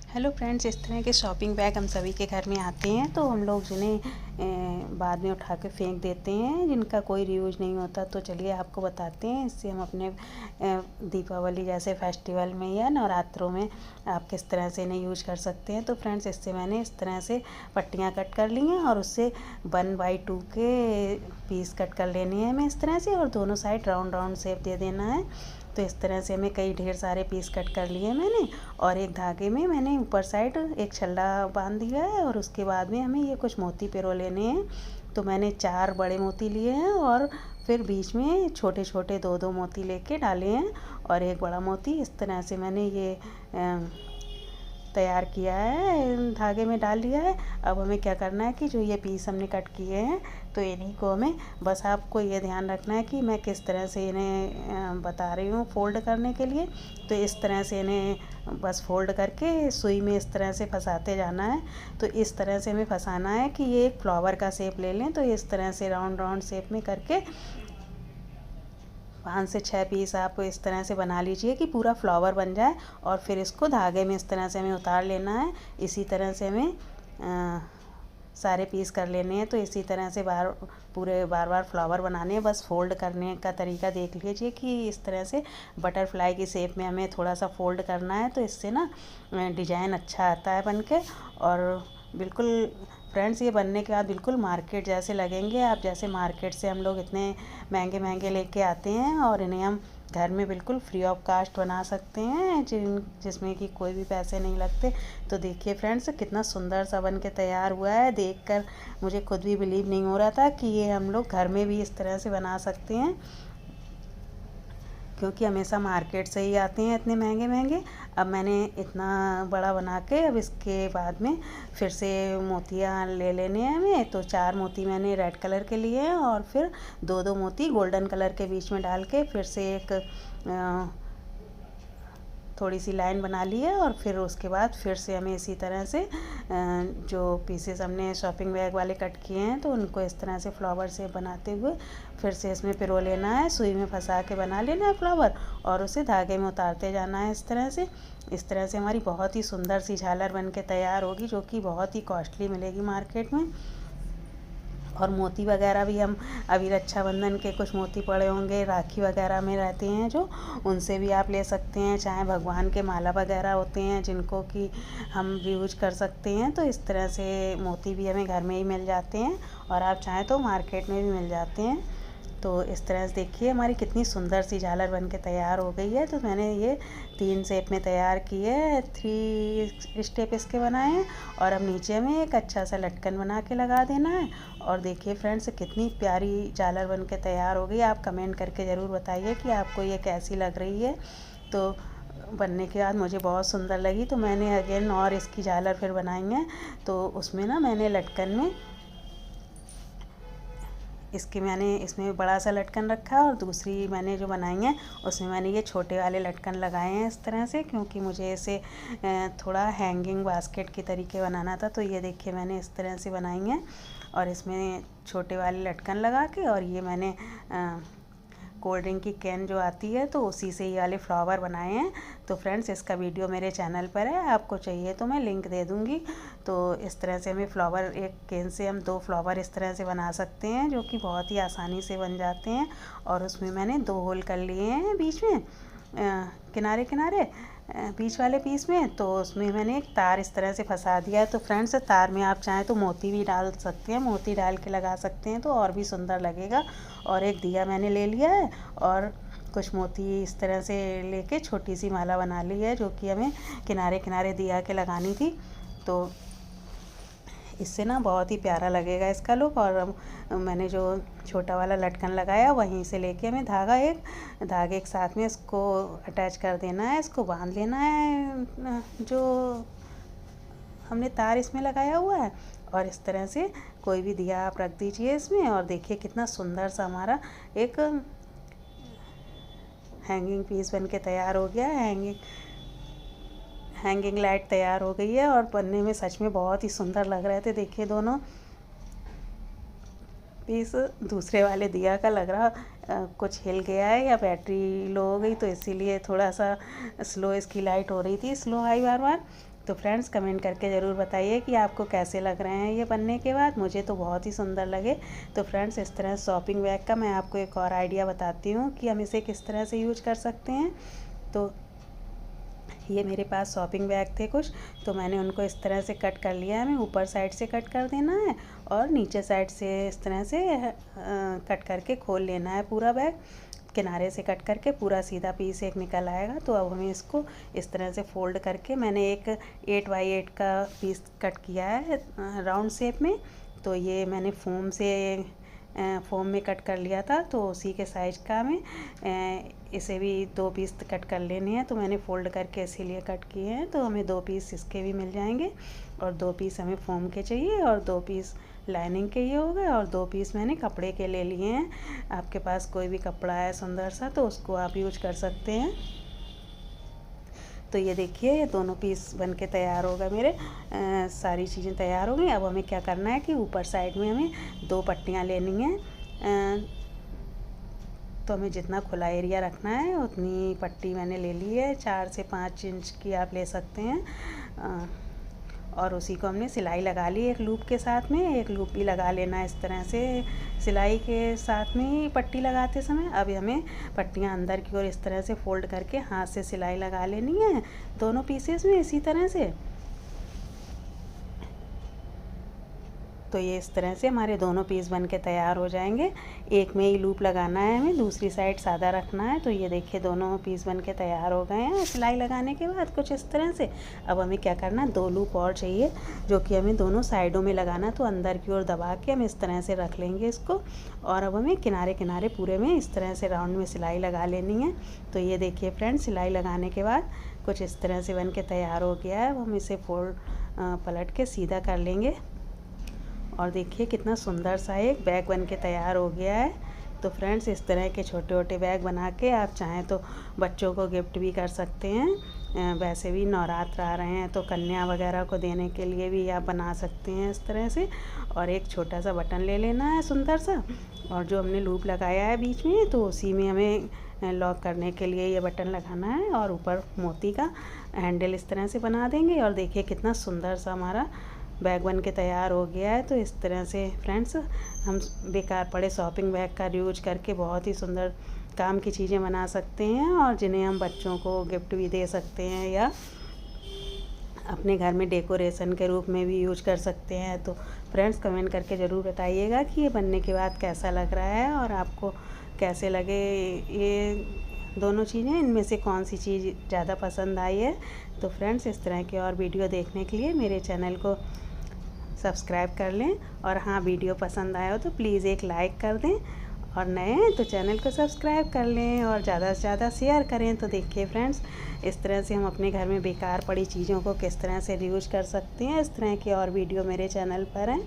Hello friends, इस तरह के शॉपिंग बैग हम सभी के घर में आते हैं तो हम लोग जिन्हें बाद में उठा के फेंक देते हैं, जिनका कोई यूज़ नहीं होता। तो चलिए आपको बताते हैं, इससे हम अपने दीपावली जैसे फेस्टिवल में या नवरात्रों में आप किस तरह से इन्हें यूज कर सकते हैं। तो फ्रेंड्स, इससे मैंने इस तरह से पट्टियाँ कट कर ली हैं और उससे 1/2 के पीस कट कर लेने हैं हमें इस तरह से, और दोनों साइड राउंड राउंड शेप दे देना है। तो इस तरह से हमें कई ढेर सारे पीस कट कर लिए मैंने, और एक धागे में मैंने ऊपर साइड एक छल्ला बांध दिया है, और उसके बाद में हमें ये कुछ मोती पिरो लेने हैं। तो मैंने 4 बड़े मोती लिए हैं और फिर बीच में छोटे छोटे 2-2 मोती लेके डाले हैं, और एक बड़ा मोती इस तरह से मैंने ये तैयार किया है, धागे में डाल लिया है। अब हमें क्या करना है कि जो ये पीस हमने कट किए हैं तो इन्हीं को हमें, बस आपको ये ध्यान रखना है कि मैं किस तरह से इन्हें बता रही हूँ फोल्ड करने के लिए। तो इस तरह से इन्हें बस फोल्ड करके सुई में इस तरह से फंसाते जाना है। तो इस तरह से हमें फंसाना है कि ये एक फ्लावर का शेप ले लें। तो इस तरह से राउंड राउंड शेप में करके 5 से 6 पीस आप इस तरह से बना लीजिए कि पूरा फ्लावर बन जाए, और फिर इसको धागे में इस तरह से हमें उतार लेना है। इसी तरह से हमें सारे पीस कर लेने हैं। तो इसी तरह से बार बार फ्लावर बनाने हैं। बस फोल्ड करने का तरीका देख लीजिए कि इस तरह से बटरफ्लाई की शेप में हमें थोड़ा सा फोल्ड करना है। तो इससे ना डिजाइन अच्छा आता है बन के। और बिल्कुल फ्रेंड्स, ये बनने के बाद बिल्कुल मार्केट जैसे लगेंगे। आप जैसे मार्केट से हम लोग इतने महंगे महंगे लेके आते हैं, और इन्हें हम घर में बिल्कुल फ्री ऑफ कास्ट बना सकते हैं, जिसमें कि कोई भी पैसे नहीं लगते। तो देखिए फ्रेंड्स, कितना सुंदर सा बन के तैयार हुआ है। देखकर मुझे खुद भी बिलीव नहीं हो रहा था कि ये हम लोग घर में भी इस तरह से बना सकते हैं, क्योंकि हमेशा मार्केट से ही आते हैं इतने महंगे महंगे। अब मैंने इतना बड़ा बना के, अब इसके बाद में फिर से मोतियाँ ले लेने हैं हमें। तो 4 मोती मैंने रेड कलर के लिए हैं, और फिर 2-2 मोती गोल्डन कलर के बीच में डाल के फिर से एक थोड़ी सी लाइन बना ली है। और फिर उसके बाद फिर से हमें इसी तरह से जो पीसेस हमने शॉपिंग बैग वाले कट किए हैं तो उनको इस तरह से फ्लावर से बनाते हुए फिर से इसमें पिरो लेना है, सुई में फंसा के बना लेना है फ्लावर, और उसे धागे में उतारते जाना है इस तरह से। इस तरह से हमारी बहुत ही सुंदर सी झालर बन के तैयार होगी, जो कि बहुत ही कॉस्टली मिलेगी मार्केट में। और मोती वगैरह भी हम, अभी रक्षाबंधन के कुछ मोती पड़े होंगे, राखी वगैरह में रहते हैं जो, उनसे भी आप ले सकते हैं। चाहे भगवान के माला वगैरह होते हैं जिनको कि हम यूज कर सकते हैं, तो इस तरह से मोती भी हमें घर में ही मिल जाते हैं, और आप चाहें तो मार्केट में भी मिल जाते हैं। तो इस तरह से देखिए हमारी कितनी सुंदर सी झालर बन के तैयार हो गई है। तो मैंने ये 3 शेप में तैयार की है, 3 स्टेप इसके बनाए हैं। और अब नीचे में एक अच्छा सा लटकन बना के लगा देना है। और देखिए फ्रेंड्स, कितनी प्यारी झालर बन के तैयार हो गई। आप कमेंट करके ज़रूर बताइए कि आपको ये कैसी लग रही है। तो बनने के बाद मुझे बहुत सुंदर लगी, तो मैंने अगेन और इसकी झालर फिर बनाई है। तो उसमें ना मैंने लटकन में मैंने इसमें बड़ा सा लटकन रखा है, और दूसरी मैंने जो बनाई है उसमें मैंने ये छोटे वाले लटकन लगाए हैं इस तरह से, क्योंकि मुझे इसे थोड़ा हैंगिंग बास्केट के तरीके बनाना था। तो ये देखिए मैंने इस तरह से बनाई हैं, और इसमें छोटे वाले लटकन लगा के, और ये मैंने कोल्ड ड्रिंक की कैन जो आती है तो उसी से ये वाले फ्लावर बनाए हैं। तो फ्रेंड्स, इसका वीडियो मेरे चैनल पर है, आपको चाहिए तो मैं लिंक दे दूँगी। तो इस तरह से हमें फ्लावर, एक कैन से हम 2 फ्लावर इस तरह से बना सकते हैं, जो कि बहुत ही आसानी से बन जाते हैं। और उसमें मैंने 2 होल कर लिए हैं बीच में, किनारे किनारे बीच वाले पीस में। तो उसमें मैंने एक तार इस तरह से फंसा दिया है। तो फ्रेंड्स, तार में आप चाहें तो मोती भी डाल सकते हैं, मोती डाल के लगा सकते हैं तो और भी सुंदर लगेगा। और एक दिया मैंने ले लिया है, और कुछ मोती इस तरह से लेके छोटी सी माला बना ली है, जो कि हमें किनारे किनारे दिया के लगानी थी। तो इससे ना बहुत ही प्यारा लगेगा इसका लुक। और मैंने जो छोटा वाला लटकन लगाया वहीं से लेके हमें धागे के साथ में इसको अटैच कर देना है, इसको बांध लेना है जो हमने तार इसमें लगाया हुआ है। और इस तरह से कोई भी दिया आप रख दीजिए इसमें, और देखिए कितना सुंदर सा हमारा एक हैंगिंग पीस बन के तैयार हो गया है। हैंगिंग लाइट तैयार हो गई है, और बनने में सच में बहुत ही सुंदर लग रहे थे। देखिए दोनों पीस, दूसरे वाले दिया का लग रहा कुछ हिल गया है या बैटरी लो हो गई, तो इसीलिए थोड़ा सा स्लो इसकी लाइट हो रही थी, स्लो हाई बार बार। तो फ्रेंड्स कमेंट करके ज़रूर बताइए कि आपको कैसे लग रहे हैं ये बनने के बाद। मुझे तो बहुत ही सुंदर लगे। तो फ्रेंड्स इस तरह शॉपिंग बैग का मैं आपको एक और आइडिया बताती हूँ कि हम इसे किस तरह से यूज कर सकते हैं। तो ये मेरे पास शॉपिंग बैग थे कुछ, तो मैंने उनको इस तरह से कट कर लिया है। हमें ऊपर साइड से कट कर देना है और नीचे साइड से इस तरह से कट करके खोल लेना है। पूरा बैग किनारे से कट करके पूरा सीधा पीस एक निकल आएगा। तो अब हमें इसको इस तरह से फोल्ड करके, मैंने एक 8x8 का पीस कट किया है राउंड शेप में। तो ये मैंने फोम में कट कर लिया था, तो उसी के साइज का हमें इसे भी 2 पीस कट कर लेने हैं। तो मैंने फ़ोल्ड करके इसीलिए कट किए हैं। तो हमें 2 पीस इसके भी मिल जाएंगे और 2 पीस हमें फोम के चाहिए और 2 पीस लाइनिंग के ये हो गए और 2 पीस मैंने कपड़े के ले लिए हैं। आपके पास कोई भी कपड़ा है सुंदर सा तो उसको आप यूज कर सकते हैं। तो ये देखिए ये दोनों पीस बन के तैयार हो गए मेरे। सारी चीज़ें तैयार हो गई। अब हमें क्या करना है कि ऊपर साइड में हमें 2 पट्टियाँ लेनी हैं। तो हमें जितना खुला एरिया रखना है उतनी पट्टी मैंने ले ली है। 4 से 5 इंच की आप ले सकते हैं। और उसी को हमने सिलाई लगा ली एक लूप के साथ में। एक लूप भी लगा लेना इस तरह से सिलाई के साथ में ही पट्टी लगाते समय। अब हमें पट्टियाँ अंदर की ओर इस तरह से फोल्ड करके हाथ से सिलाई लगा लेनी है दोनों पीसेस में इसी तरह से। तो ये इस तरह से हमारे दोनों पीस बन के तैयार हो जाएंगे। एक में ही लूप लगाना है हमें, दूसरी साइड सादा रखना है। तो ये देखिए दोनों पीस बन के तैयार हो गए हैं सिलाई लगाने के बाद कुछ इस तरह से। अब हमें क्या करना है, 2 लूप और चाहिए जो कि हमें दोनों साइडों में लगाना। तो अंदर की ओर दबा के हम इस तरह से रख लेंगे इसको। और अब हमें किनारे किनारे पूरे में इस तरह से राउंड में सिलाई लगा लेनी है। तो ये देखिए फ्रेंड्स सिलाई लगाने के बाद कुछ इस तरह से बन के तैयार हो गया है। अब हम इसे पलट के सीधा कर लेंगे और देखिए कितना सुंदर सा एक बैग बन के तैयार हो गया है। तो फ्रेंड्स इस तरह के छोटे छोटे बैग बना के आप चाहें तो बच्चों को गिफ्ट भी कर सकते हैं। वैसे भी नवरात्र आ रहे हैं तो कन्या वगैरह को देने के लिए भी आप बना सकते हैं इस तरह से। और एक छोटा सा बटन ले लेना है सुंदर सा, और जो हमने लूप लगाया है बीच में तो उसी में हमें लॉक करने के लिए ये बटन लगाना है। और ऊपर मोती का हैंडल इस तरह से बना देंगे। और देखिए कितना सुंदर सा हमारा बैग बन के तैयार हो गया है। तो इस तरह से फ्रेंड्स हम बेकार पड़े शॉपिंग बैग का यूज करके बहुत ही सुंदर काम की चीज़ें बना सकते हैं और जिन्हें हम बच्चों को गिफ्ट भी दे सकते हैं या अपने घर में डेकोरेशन के रूप में भी यूज कर सकते हैं। तो फ्रेंड्स कमेंट करके ज़रूर बताइएगा कि ये बनने के बाद कैसा लग रहा है और आपको कैसे लगे ये दोनों चीज़ें, इनमें से कौन सी चीज़ ज़्यादा पसंद आई है। तो फ्रेंड्स इस तरह के और वीडियो देखने के लिए मेरे चैनल को सब्सक्राइब कर लें। और हाँ वीडियो पसंद आया हो तो प्लीज़ एक लाइक कर दें, और नए हैं तो चैनल को सब्सक्राइब कर लें और ज़्यादा से ज़्यादा शेयर करें। तो देखिए फ्रेंड्स इस तरह से हम अपने घर में बेकार पड़ी चीज़ों को किस तरह से रीयूज कर सकते हैं। इस तरह की और वीडियो मेरे चैनल पर हैं।